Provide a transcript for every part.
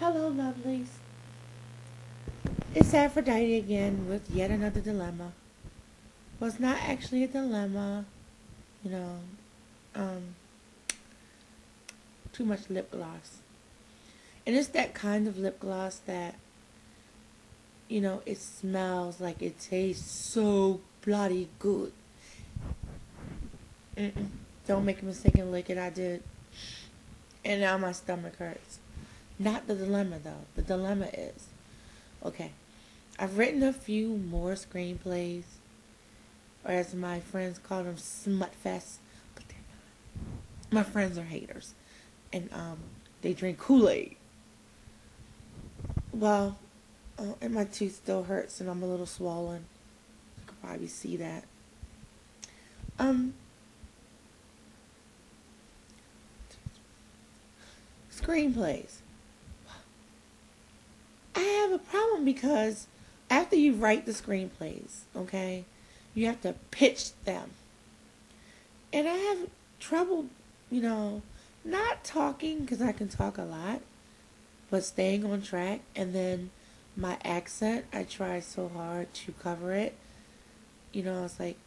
Hello, lovelies. It's Aphrodite again with yet another dilemma. Well, it's not actually a dilemma, you know, um, too much lip gloss. And it's that kind of lip gloss that, it smells like it tastes so bloody good. Mm-mm. Don't make a mistake and lick it. I did. And now my stomach hurts. Not the dilemma, though. The dilemma is, okay, I've written a few more screenplays, or as my friends call them, smut fests, but they're not. My friends are haters, and they drink Kool-Aid. Well, and my tooth still hurts, and I'm a little swollen. You could probably see that. Um, Screenplays. I have a problem because after you write the screenplays, okay, you have to pitch them. And I have trouble, not talking because I can talk a lot, but staying on track. And then my accent, I try so hard to cover it. It's like,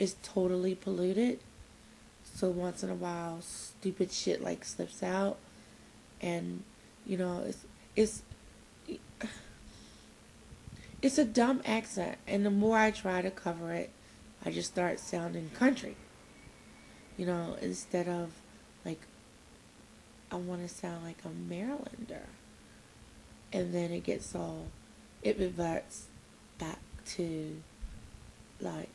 it's totally polluted. So once in a while, stupid shit like slips out. And, it's it's a dumb accent, and the more I try to cover it, I just start sounding country. Instead of like I want to sound like a Marylander, and then it reverts back to like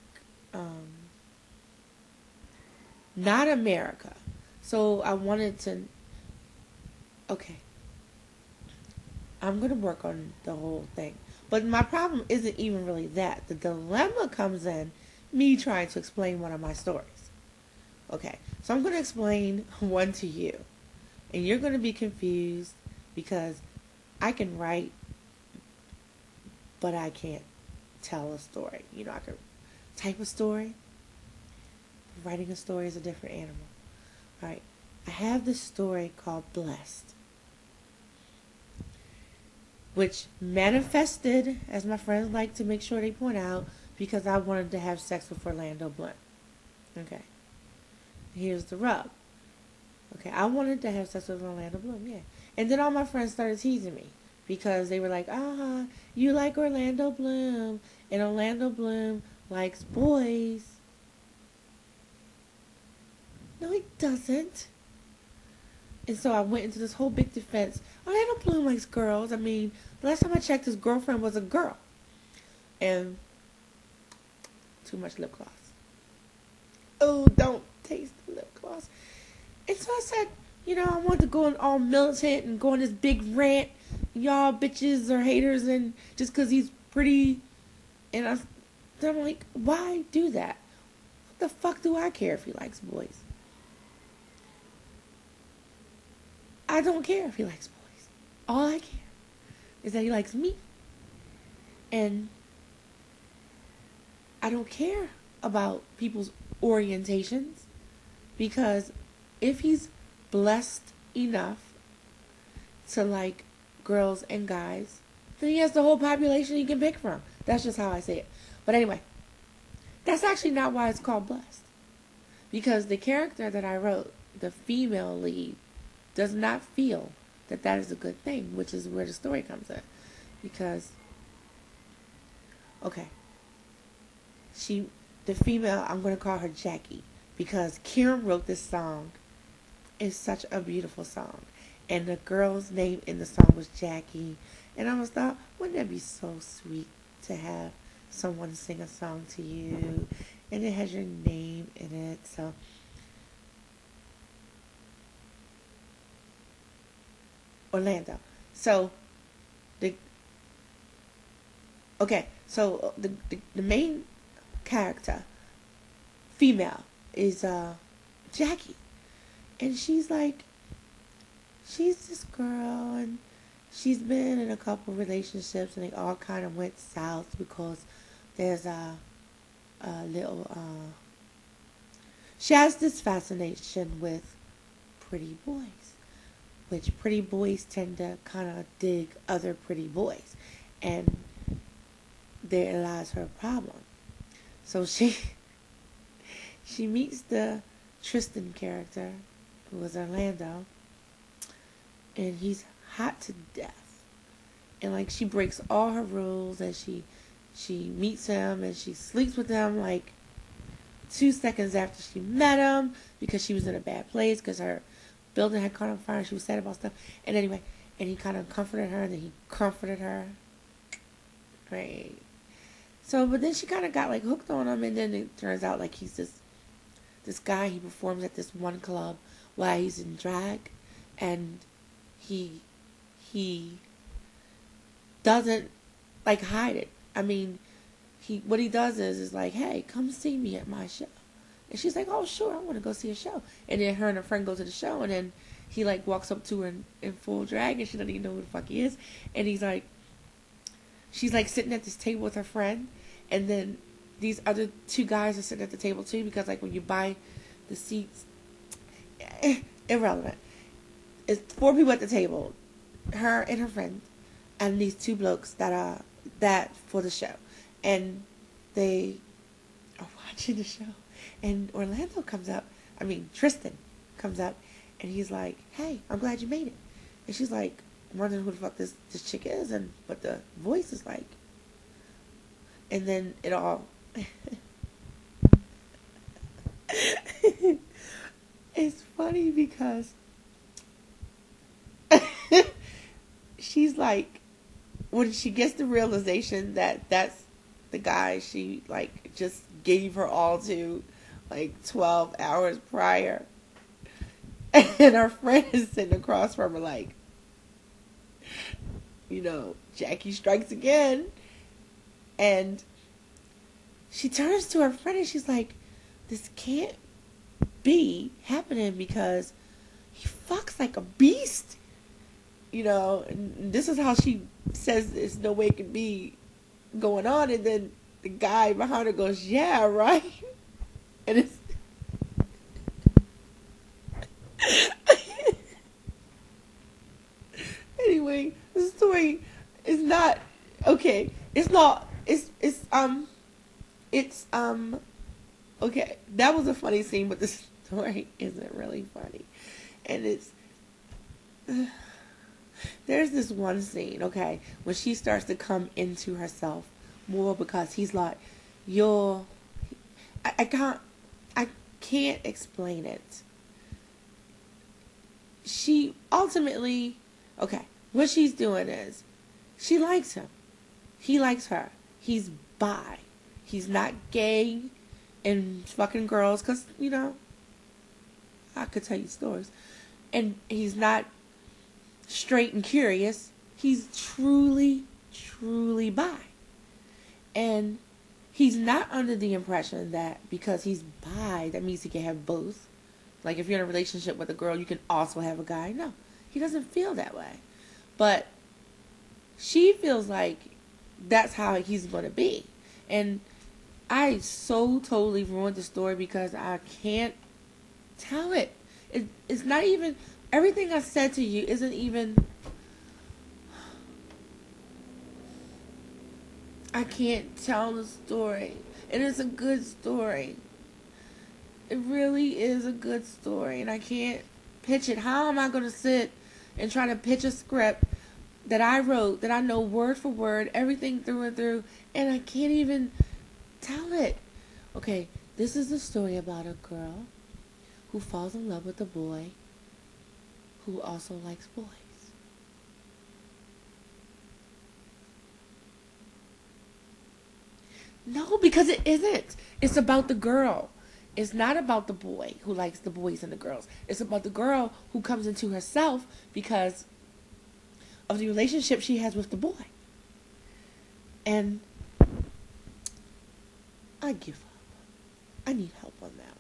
not America. So I wanted to. Okay, I'm going to work on the whole thing. But my problem isn't even really that. The dilemma comes in me trying to explain one of my stories. Okay, so I'm going to explain one to you. And you're going to be confused because I can write, but I can't tell a story. I can type a story. Writing a story is a different animal. All right, I have this story called Blessed, which manifested, as my friends like to make sure they point out, because I wanted to have sex with Orlando Bloom. Okay. Here's the rub. Okay, I wanted to have sex with Orlando Bloom, yeah. And then all my friends started teasing me because they were like, you like Orlando Bloom, and Orlando Bloom likes boys. No, he doesn't. And so I went into this whole big defense. Orlando Bloom likes girls. I mean, the last time I checked, his girlfriend was a girl. And too much lip gloss. Oh, don't taste the lip gloss. And so I said, I want to go all militant and go on this big rant. Y'all bitches are haters and just because he's pretty. And I'm like, why do that? What the fuck do I care if he likes boys? I don't care if he likes boys. All I care is that he likes me. And I don't care about people's orientations, because if he's blessed enough to like girls and guys, then he has the whole population he can pick from. That's just how I say it. But anyway, that's actually not why it's called Blessed. Because the character that I wrote, the female lead, does not feel that that is a good thing, which is where the story comes in. Because, okay, the female, I'm going to call her Jackie, because Kieran wrote this song. It's such a beautiful song. And the girl's name in the song was Jackie. And I was thought, wouldn't that be so sweet to have someone sing a song to you, and it has your name in it. So Orlando. So the main character, female, is Jackie, and she's this girl, and she's been in a couple relationships, and they all kind of went south because there's a little she has this fascination with pretty boys. which pretty boys tend to kind of dig other pretty boys. And there lies her problem. So she meets the Tristan character, who was Orlando, and he's hot to death. And like she breaks all her rules, and she meets him and she sleeps with him like 2 seconds after she met him because she was in a bad place because her building had caught on fire and she was sad about stuff. And anyway, and he kind of comforted her, and then he comforted her. Right. So, but then she kind of got like hooked on him, and then it turns out like he's this guy. He performs at this one club while he's in drag, and he doesn't like hide it. I mean, what he does is like, hey, come see me at my show. And she's like, oh, sure, I want to go see a show. And then her and her friend go to the show, and then he like walks up to her in full drag, and she doesn't even know who the fuck he is. And he's like, she's like sitting at this table with her friend, and then these other 2 guys are sitting at the table too, because like when you buy the seats, irrelevant. It's 4 people at the table, her and her friend, and these 2 blokes that are for the show, and they are watching the show. And Orlando comes up, Tristan comes up, and he's like, hey, I'm glad you made it. And she's like, wondering who the fuck this chick is, but the voice is like, and then it all, it's funny because she's like, when she gets the realization that that's the guy she like just gave her all to like 12 hours prior, and her friend is sitting across from her like, Jackie strikes again. And she turns to her friend and she's like, this can't be happening because he fucks like a beast. And this is how she says there's no way it could be going on. And then the guy behind her goes, yeah, right? And it's anyway, the story is not okay. It's not. Okay. That was a funny scene, but the story isn't really funny, and there's this one scene, okay, when she starts to come into herself more because he's like, I can't explain it. She ultimately, okay, what she's doing is, she likes him. He likes her. He's bi. He's not gay and fucking girls, because, I could tell you stories. And he's not straight and curious. He's truly, truly bi. And he's not under the impression that because he's bi, that means he can have both. Like if you're in a relationship with a girl, you can also have a guy. No, he doesn't feel that way. But she feels like that's how he's going to be. And I so totally ruined the story because I can't tell it. It's not even, everything I said to you isn't even, I can't tell the story. And it's a good story. It really is a good story. And I can't pitch it. How am I going to sit and try to pitch a script that I wrote, that I know word for word, everything through and through, and I can't even tell it? Okay, this is a story about a girl who falls in love with a boy who also likes boys. No, because it isn't. It's about the girl. It's not about the boy who likes the boys and the girls. It's about the girl who comes into herself because of the relationship she has with the boy. And I give up. I need help on that.